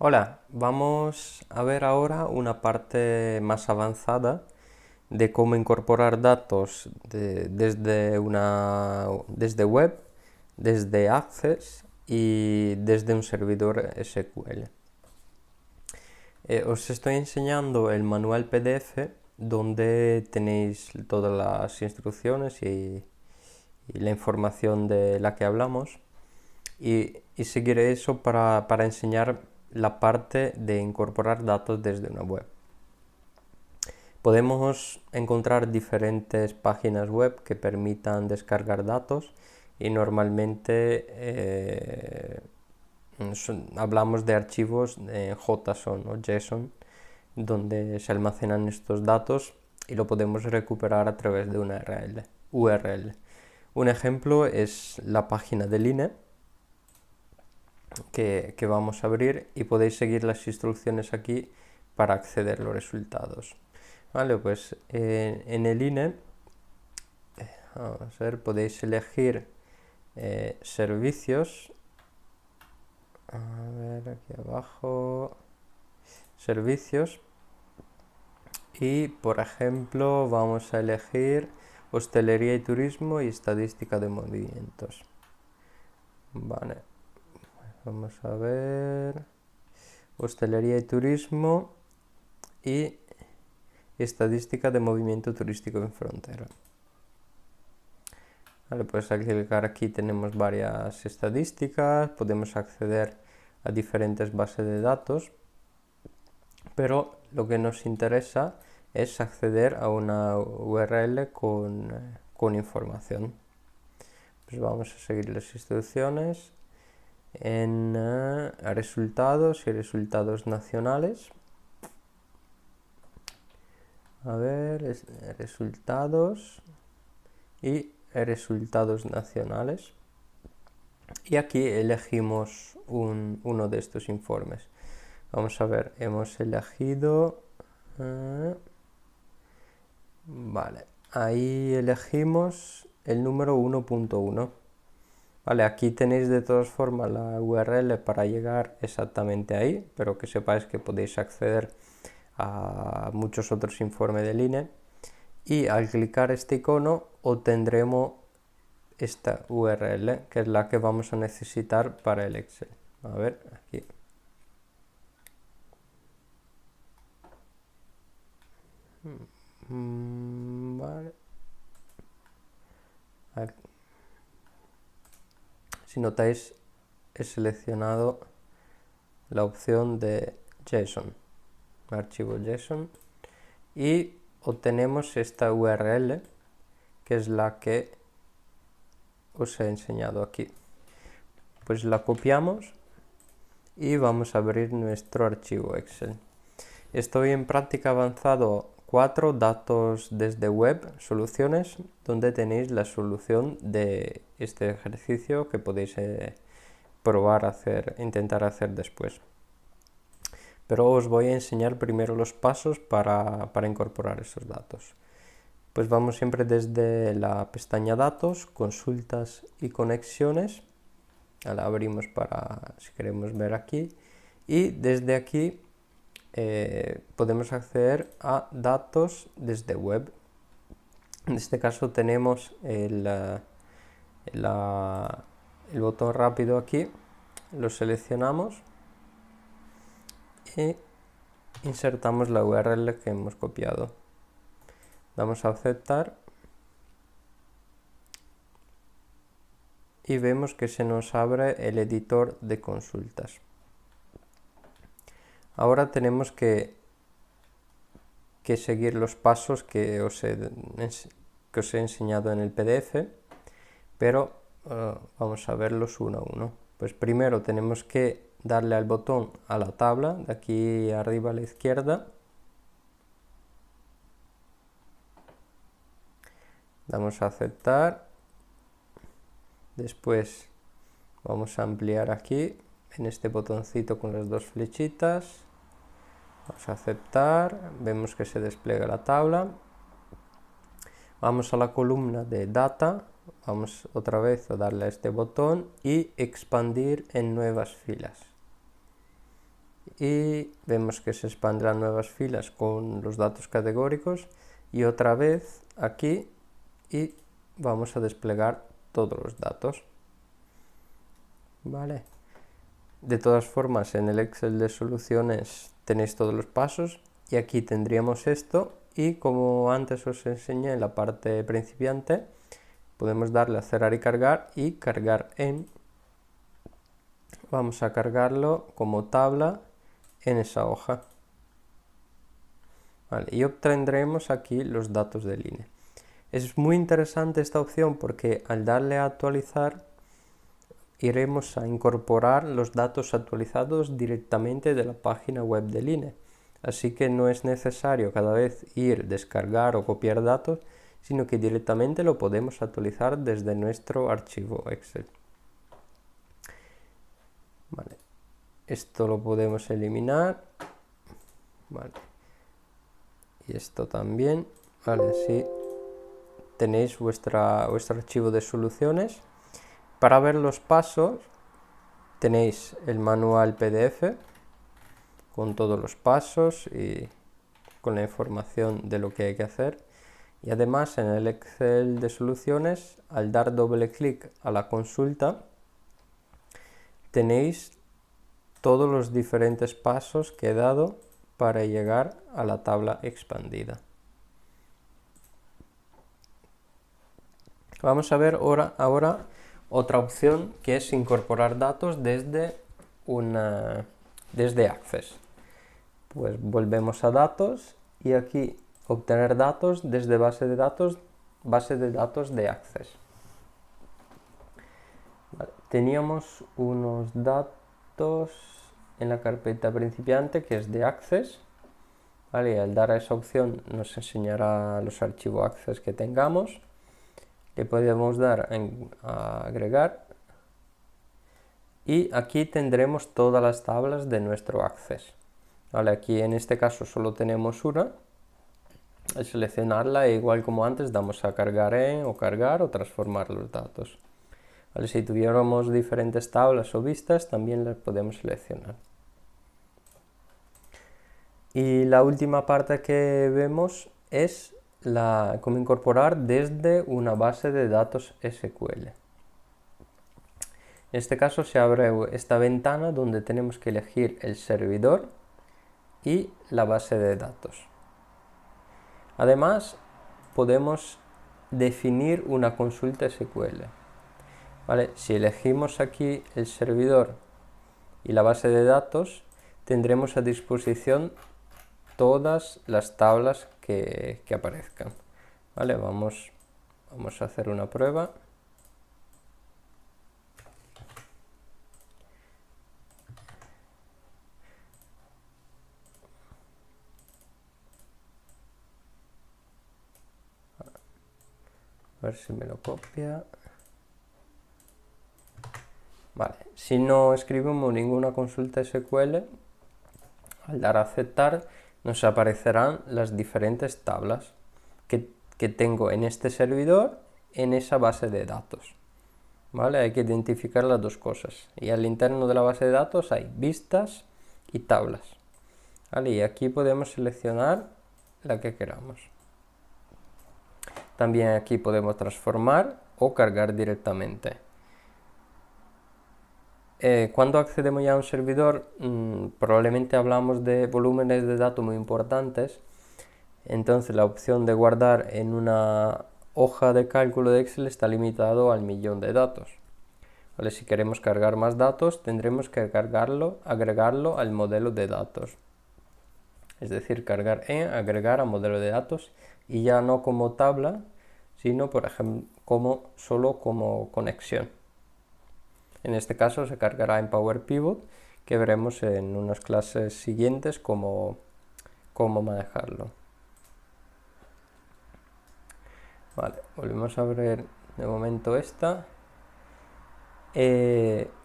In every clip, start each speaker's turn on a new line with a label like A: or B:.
A: Hola, vamos a ver ahora una parte más avanzada de cómo incorporar datos desde web, desde Access y desde un servidor SQL. Os estoy enseñando el manual PDF donde tenéis todas las instrucciones y la información de la que hablamos y seguiré eso para enseñar la parte de incorporar datos desde una web. Podemos encontrar diferentes páginas web que permitan descargar datos y normalmente hablamos de archivos JSON o JSON donde se almacenan estos datos y lo podemos recuperar a través de una URL. Un ejemplo es la página del INE que vamos a abrir y podéis seguir las instrucciones aquí para acceder a los resultados. Vale, pues en el INE, vamos a ver, podéis elegir servicios. A ver, aquí abajo, servicios. Y por ejemplo, vamos a elegir hostelería y turismo y estadística de movimientos. Vale, vamos a ver, hostelería y turismo y estadística de movimiento turístico en frontera. Vale, pues al clicar aquí tenemos varias estadísticas, podemos acceder a diferentes bases de datos, pero lo que nos interesa es acceder a una URL con información. Pues vamos a seguir las instrucciones en resultados y resultados nacionales. A ver, resultados y resultados nacionales. Y aquí elegimos uno de estos informes. Vamos a ver, hemos elegido... vale, ahí elegimos el número 1.1. Vale, aquí tenéis de todas formas la URL para llegar exactamente ahí, pero que sepáis que podéis acceder a muchos otros informes del INE. Y al clicar este icono obtendremos esta URL, que es la que vamos a necesitar para el Excel. A ver, aquí. Vale. Aquí. Si notáis, he seleccionado la opción de JSON, archivo JSON, y obtenemos esta URL, que es la que os he enseñado aquí. Pues la copiamos y vamos a abrir nuestro archivo Excel. Estoy en práctica avanzado 4, datos desde web, soluciones, donde tenéis la solución de este ejercicio que podéis probar intentar hacer después. Pero os voy a enseñar primero los pasos para incorporar esos datos. Pues vamos siempre desde la pestaña datos, consultas y conexiones. La abrimos para si queremos ver aquí. Y desde aquí podemos acceder a datos desde web. En este caso tenemos el botón rápido aquí, lo seleccionamos y insertamos la URL que hemos copiado. Damos a aceptar y vemos que se nos abre el editor de consultas. Ahora tenemos que seguir los pasos que os he enseñado en el PDF, pero vamos a verlos uno a uno. Pues primero tenemos que darle al botón a la tabla, de aquí arriba a la izquierda. Damos a aceptar. Después vamos a ampliar aquí, en este botoncito con las dos flechitas. Vamos a aceptar, vemos que se despliega la tabla. Vamos a la columna de Data, vamos otra vez a darle a este botón y expandir en nuevas filas. y vemos que se expanden nuevas filas con los datos categóricos y otra vez aquí y vamos a desplegar todos los datos. Vale. De todas formas, en el Excel de soluciones tenéis todos los pasos y aquí tendríamos esto y como antes os enseñé en la parte principiante, podemos darle a cerrar y cargar en. Vamos a cargarlo como tabla en esa hoja. Vale, y obtendremos aquí los datos del INE. Es muy interesante esta opción porque al darle a actualizar iremos a incorporar los datos actualizados directamente de la página web del INE. Así que no es necesario cada vez ir, descargar o copiar datos, sino que directamente lo podemos actualizar desde nuestro archivo Excel. Vale. Esto lo podemos eliminar. Vale. Y esto también. Vale, así tenéis vuestro archivo de soluciones. Para ver los pasos tenéis el manual PDF con todos los pasos y con la información de lo que hay que hacer. Y además en el Excel de soluciones, al dar doble clic a la consulta, tenéis todos los diferentes pasos que he dado para llegar a la tabla expandida. Vamos a ver ahora otra opción que es incorporar datos desde Access. Pues volvemos a datos y aquí obtener datos desde base de datos de Access. Vale, teníamos unos datos en la carpeta principiante que es de Access. Vale, y al dar a esa opción nos enseñará los archivos Access que tengamos. Le podemos dar a agregar y aquí tendremos todas las tablas de nuestro Access. Vale, aquí en este caso solo tenemos una. Al seleccionarla, igual como antes, damos a cargar en o cargar o transformar los datos. Vale, si tuviéramos diferentes tablas o vistas, también las podemos seleccionar. Y la última parte que vemos es cómo incorporar desde una base de datos SQL. En este caso se abre esta ventana donde tenemos que elegir el servidor y la base de datos. Además, podemos definir una consulta SQL. ¿Vale? Si elegimos aquí el servidor y la base de datos, tendremos a disposición todas las tablas que aparezcan. ¿Vale? Vamos a hacer una prueba. A ver si me lo copia. Vale, si no escribimos ninguna consulta SQL, al dar a aceptar nos aparecerán las diferentes tablas que tengo en este servidor, en esa base de datos. ¿Vale? Hay que identificar las dos cosas. Y al interno de la base de datos hay vistas y tablas. ¿Vale? Y aquí podemos seleccionar la que queramos. También aquí podemos transformar o cargar directamente. Cuando accedemos ya a un servidor, probablemente hablamos de volúmenes de datos muy importantes, entonces la opción de guardar en una hoja de cálculo de Excel está limitado al 1.000.000 de datos. ¿Vale? Si queremos cargar más datos, tendremos que agregarlo al modelo de datos. Es decir, agregar a modelo de datos y ya no como tabla, sino por ejemplo solo como conexión. En este caso se cargará en Power Pivot, que veremos en unas clases siguientes cómo manejarlo. Vale, volvemos a ver de momento esta.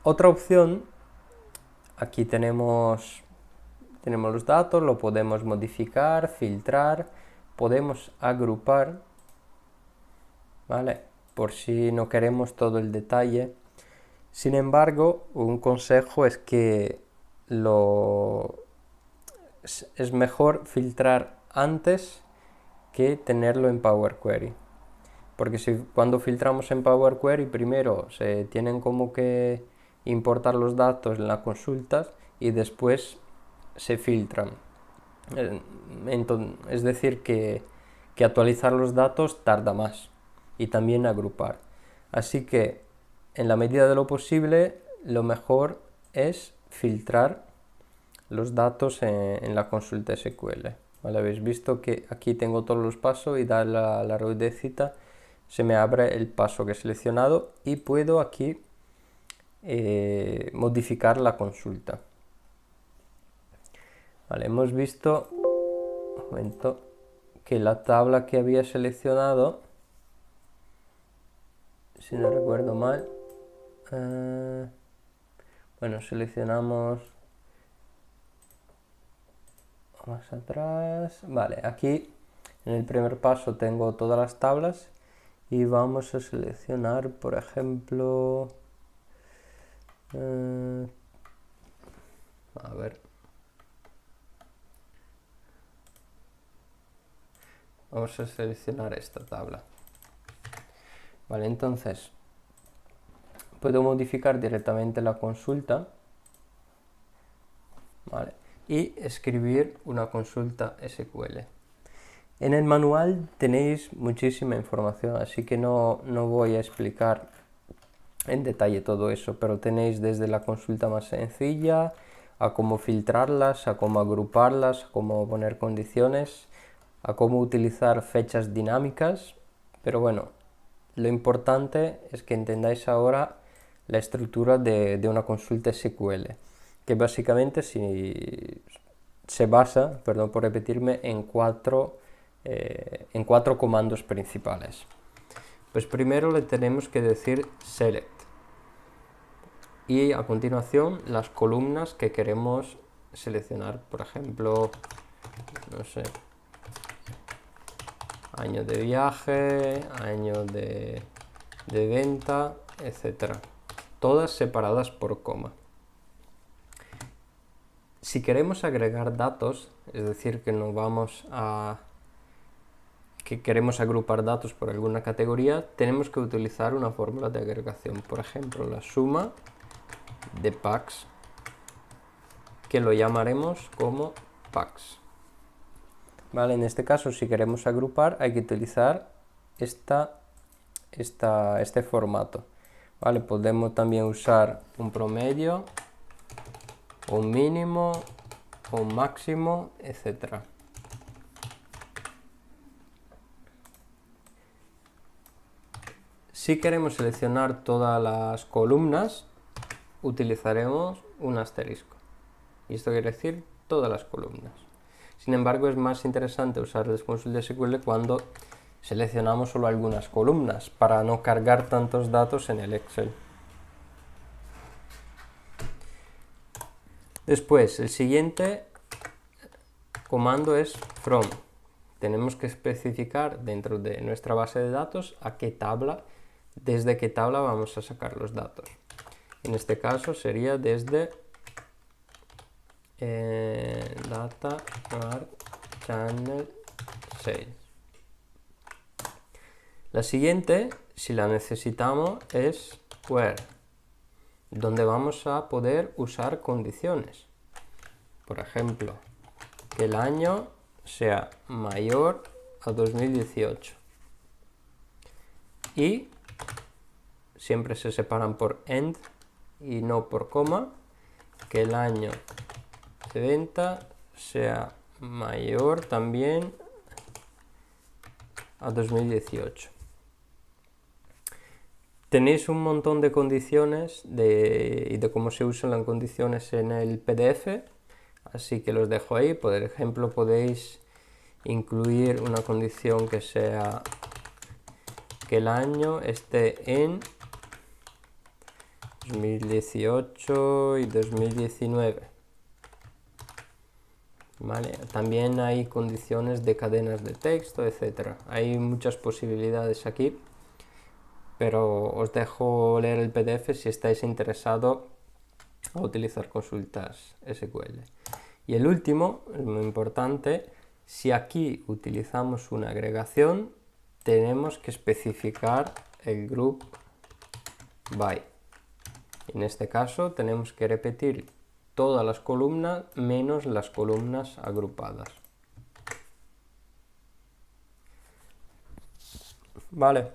A: Otra opción, aquí tenemos los datos, lo podemos modificar, filtrar, podemos agrupar, ¿vale? Por si no queremos todo el detalle. Sin embargo, un consejo es que lo es mejor filtrar antes que tenerlo en Power Query. Porque cuando filtramos en Power Query, primero se tienen como que importar los datos en las consultas y después se filtran. Es decir, que actualizar los datos tarda más y también agrupar. Así que, en la medida de lo posible, lo mejor es filtrar los datos en la consulta SQL. ¿Vale? Habéis visto que aquí tengo todos los pasos y da la ruedecita, se me abre el paso que he seleccionado y puedo aquí modificar la consulta. Vale, hemos visto un momento, que la tabla que había seleccionado, si no recuerdo mal, bueno, seleccionamos más atrás, vale, aquí en el primer paso tengo todas las tablas y vamos a seleccionar, por ejemplo, a ver, vamos a seleccionar esta tabla. Vale, entonces puedo modificar directamente la consulta, ¿vale? Y escribir una consulta SQL. En el manual tenéis muchísima información, así que no voy a explicar en detalle todo eso, pero tenéis desde la consulta más sencilla, a cómo filtrarlas, a cómo agruparlas, a cómo poner condiciones, a cómo utilizar fechas dinámicas, pero bueno, lo importante es que entendáis ahora la estructura de una consulta SQL, que básicamente se basa, perdón por repetirme, en cuatro comandos principales. Pues primero le tenemos que decir select y a continuación las columnas que queremos seleccionar, por ejemplo, no sé, año de viaje, año de venta, etcétera, todas separadas por coma. Si queremos agregar datos, es decir, que queremos agrupar datos por alguna categoría, tenemos que utilizar una fórmula de agregación, por ejemplo, la suma de packs, que lo llamaremos como packs. Vale, en este caso, si queremos agrupar, hay que utilizar este formato. Vale, podemos también usar un promedio, un mínimo, un máximo, etcétera. Si queremos seleccionar todas las columnas, utilizaremos un asterisco. Y esto quiere decir todas las columnas. Sin embargo, es más interesante usar las consultas SQL cuando seleccionamos solo algunas columnas, para no cargar tantos datos en el Excel. Después, el siguiente comando es from. Tenemos que especificar dentro de nuestra base de datos desde qué tabla vamos a sacar los datos. En este caso sería desde Data Mart Channel Sales. La siguiente, si la necesitamos, es where, donde vamos a poder usar condiciones. Por ejemplo, que el año sea mayor a 2018. Y siempre se separan por end y no por coma, que el año de venta sea mayor también a 2018. Tenéis un montón de condiciones y de cómo se usan las condiciones en el PDF, así que los dejo ahí. Por ejemplo, podéis incluir una condición que sea que el año esté en 2018 y 2019. ¿Vale? También hay condiciones de cadenas de texto, etc. Hay muchas posibilidades aquí, pero os dejo leer el PDF si estáis interesados a utilizar consultas SQL. Y el último, muy importante, si aquí utilizamos una agregación, tenemos que especificar el group by. En este caso tenemos que repetir todas las columnas menos las columnas agrupadas. Vale.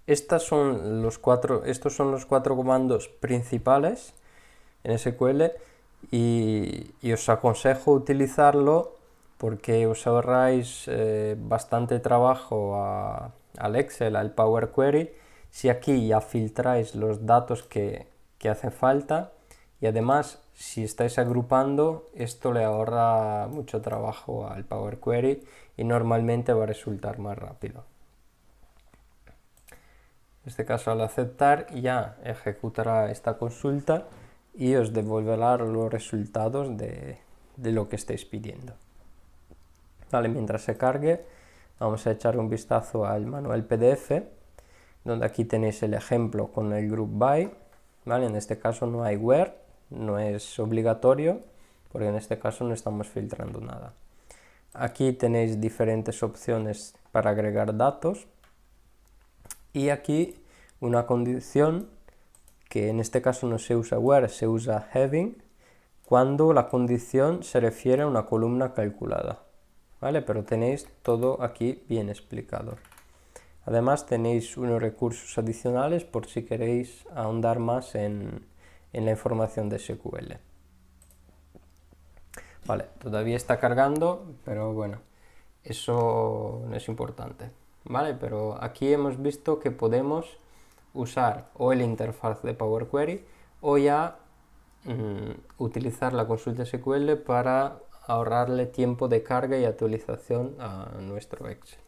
A: Estos son los cuatro comandos principales en SQL y os aconsejo utilizarlo porque os ahorráis bastante trabajo al Excel, al Power Query, si aquí ya filtráis los datos que hacen falta, y además si estáis agrupando, esto le ahorra mucho trabajo al Power Query y normalmente va a resultar más rápido. En este caso, al aceptar, ya ejecutará esta consulta y os devolverá los resultados de lo que estáis pidiendo. Vale, mientras se cargue, vamos a echar un vistazo al manual PDF, donde aquí tenéis el ejemplo con el group by. Vale, en este caso no hay where, no es obligatorio, porque en este caso no estamos filtrando nada. Aquí tenéis diferentes opciones para agregar datos. Y aquí una condición que en este caso no se usa where, se usa having, cuando la condición se refiere a una columna calculada. ¿Vale? Pero tenéis todo aquí bien explicado. Además tenéis unos recursos adicionales por si queréis ahondar más en la información de SQL. Vale, todavía está cargando, pero bueno, eso no es importante. ¿Vale? Pero aquí hemos visto que podemos usar o el interfaz de Power Query o ya utilizar la consulta SQL para ahorrarle tiempo de carga y actualización a nuestro Excel.